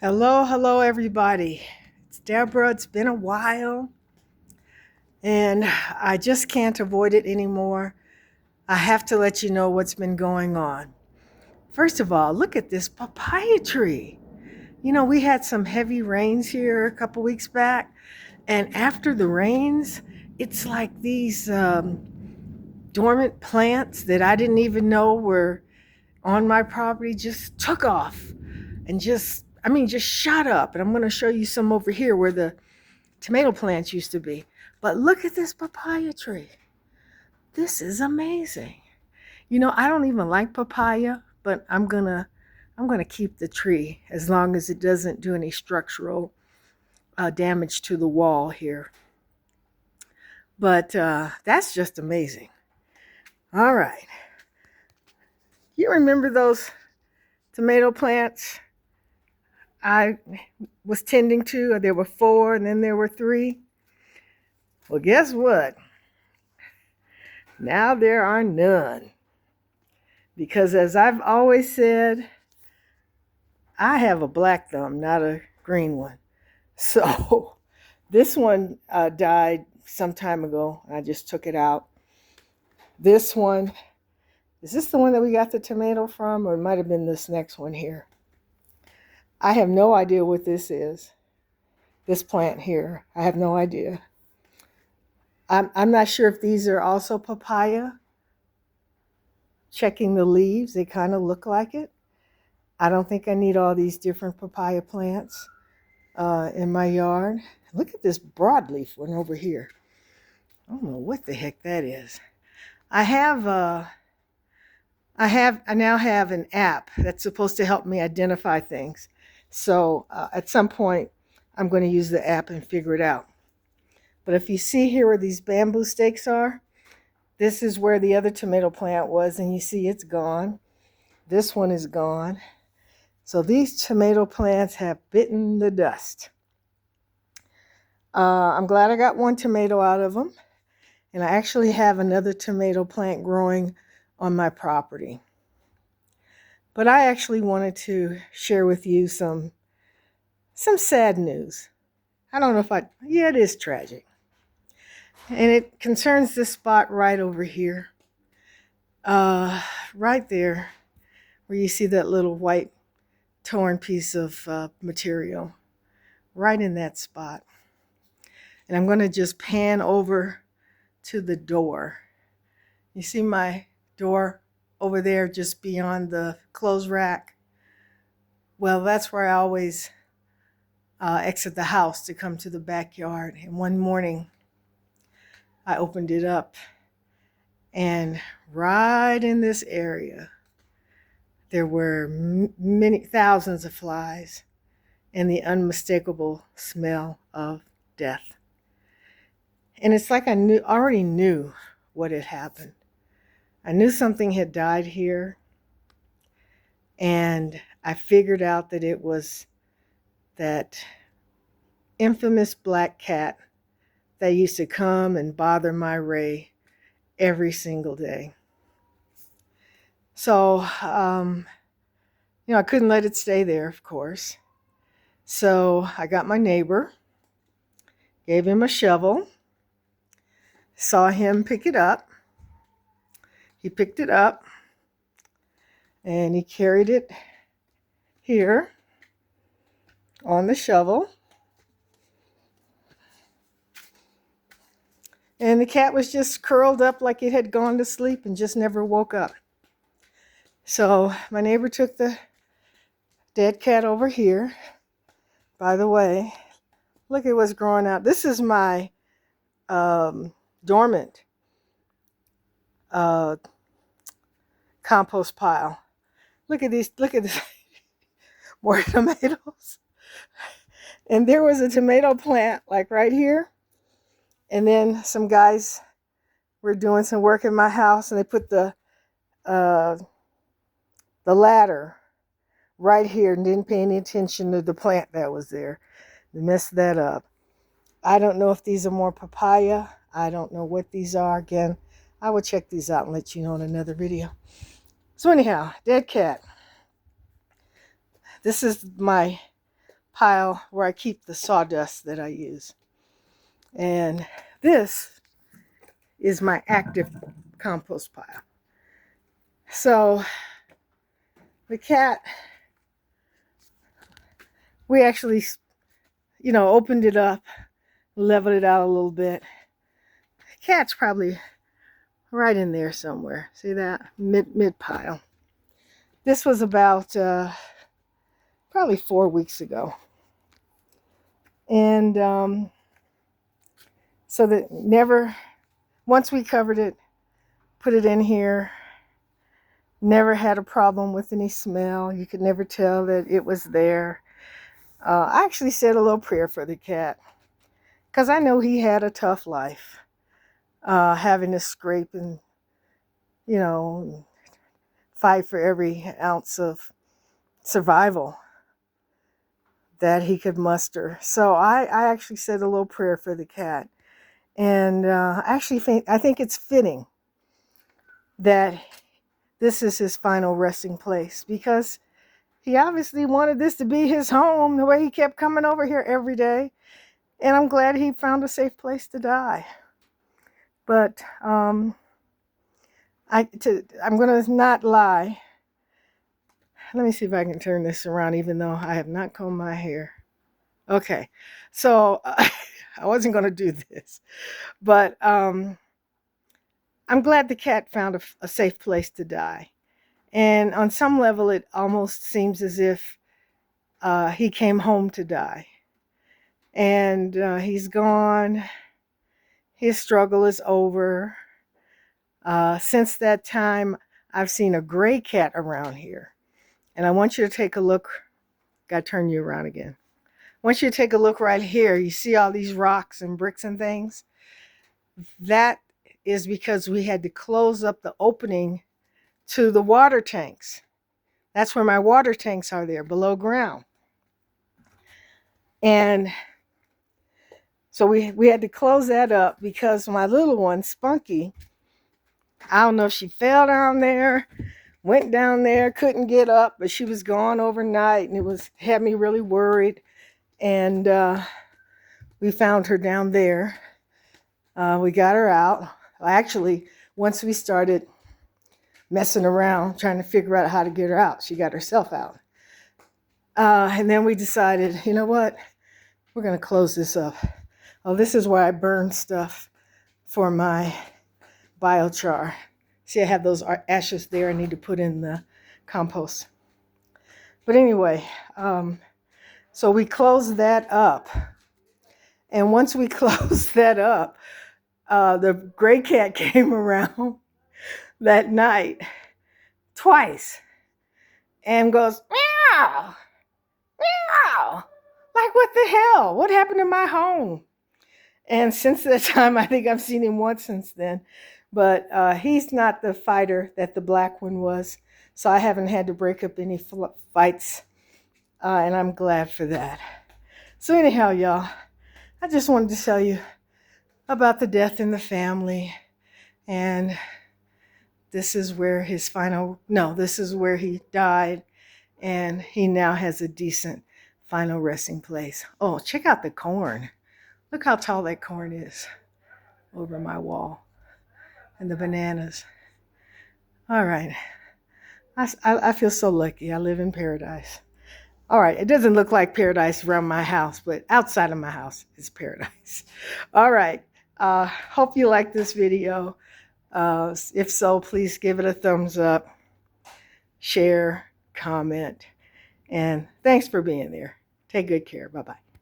Hello, hello, everybody. It's Deborah. It's been a while, and I just can't avoid it anymore. I have to let you know what's been going on. First of all, look at this papaya tree. We had some heavy rains here a couple weeks back, and after the rains, it's like these dormant plants that I didn't even know were on my property just took off and just shot up. And I'm going to show you some over here where the tomato plants used to be. But look at this papaya tree. This is amazing. I don't even like papaya, but I'm gonna keep the tree as long as it doesn't do any structural damage to the wall here. But that's just amazing. All right. You remember those tomato plants I was tending to? There were 4 and then there were 3. Well, guess what? Now there are none. Because as I've always said, I have a black thumb, not a green one. So this one died some time ago. I just took it out. This one, is this the one that we got the tomato from? Or it might have been this next one here. I have no idea what this is. This plant here. I have no idea. I'm not sure if these are also papaya. Checking the leaves, they kind of look like it. I don't think I need all these different papaya plants in my yard. Look at this broadleaf one over here. I don't know what the heck that is. I now have an app that's supposed to help me identify things. So at some point, I'm going to use the app and figure it out. But if you see here where these bamboo stakes are, this is where the other tomato plant was, and you see it's gone. This one is gone. So these tomato plants have bitten the dust. I'm glad I got one tomato out of them. And I actually have another tomato plant growing on my property. But I actually wanted to share with you some sad news. I don't know if it is tragic. And it concerns this spot right over here. Right there, where you see that little white torn piece of material. Right in that spot. And I'm going to just pan over to the door. You see my door over there just beyond the clothes rack? Well, that's where I always exit the house to come to the backyard. And one morning, I opened it up, and right in this area, there were many thousands of flies and the unmistakable smell of death. And it's like I already knew what had happened. I knew something had died here, and I figured out that it was that infamous black cat that used to come and bother my Ray every single day. So, I couldn't let it stay there, of course. So I got my neighbor, gave him a shovel, saw him pick it up. He picked it up and he carried it here on the shovel. And the cat was just curled up like it had gone to sleep and just never woke up. So my neighbor took the dead cat over here. By the way, look at what's growing out. This is my dormant compost pile. Look at this, more tomatoes. And there was a tomato plant like right here. And then some guys were doing some work in my house, and they put the ladder right here and didn't pay any attention to the plant that was there. They messed that up. I don't know if these are more papaya. I don't know what these are. Again, I will check these out and let you know in another video. So anyhow, dead cat. This is my pile where I keep the sawdust that I use. And this is my active compost pile. So the cat, we actually, opened it up, leveled it out a little bit. The cat's probably right in there somewhere. See that? Mid pile. This was about probably 4 weeks ago. And so that once we covered it, put it in here, never had a problem with any smell. You could never tell that it was there. I actually said a little prayer for the cat because I know he had a tough life, having to scrape and, fight for every ounce of survival that he could muster. So I actually said a little prayer for the cat. And I think it's fitting that this is his final resting place, because he obviously wanted this to be his home, the way he kept coming over here every day. And I'm glad he found a safe place to die. But I'm going to not lie. Let me see if I can turn this around, even though I have not combed my hair. Okay, so I wasn't going to do this, but I'm glad the cat found a safe place to die. And on some level, it almost seems as if he came home to die. And he's gone. His struggle is over. Since that time, I've seen a gray cat around here. And I want you to take a look. Got to turn you around again. I want you to take a look right here. You see all these rocks and bricks and things? That is because we had to close up the opening to the water tanks. That's where my water tanks are, there below ground. And so we had to close that up because my little one, Spunky, I don't know if she fell down there, went down there, couldn't get up, but she was gone overnight, and it had me really worried. And we found her down there. We got her out. Actually, once we started messing around, trying to figure out how to get her out, she got herself out. And then we decided, you know what? We're going to close this up. Oh, this is where I burn stuff for my biochar. See, I have those ashes there I need to put in the compost. But anyway, so we closed that up. And once we closed that up, the gray cat came around that night twice and goes, meow, meow. Like, what the hell? What happened to my home? And since that time, I think I've seen him once since then. But he's not the fighter that the black one was. So I haven't had to break up any fights. And I'm glad for that. So anyhow, y'all, I just wanted to tell you about the death in the family. And this is where this is where he died. And he now has a decent final resting place. Oh, check out the corn. Look how tall that corn is over my wall. And the bananas. All right. I feel so lucky. I live in paradise. All right. It doesn't look like paradise around my house, but outside of my house is paradise. All right. Hope you like this video. If so, please give it a thumbs up, share, comment, and thanks for being there. Take good care. Bye-bye.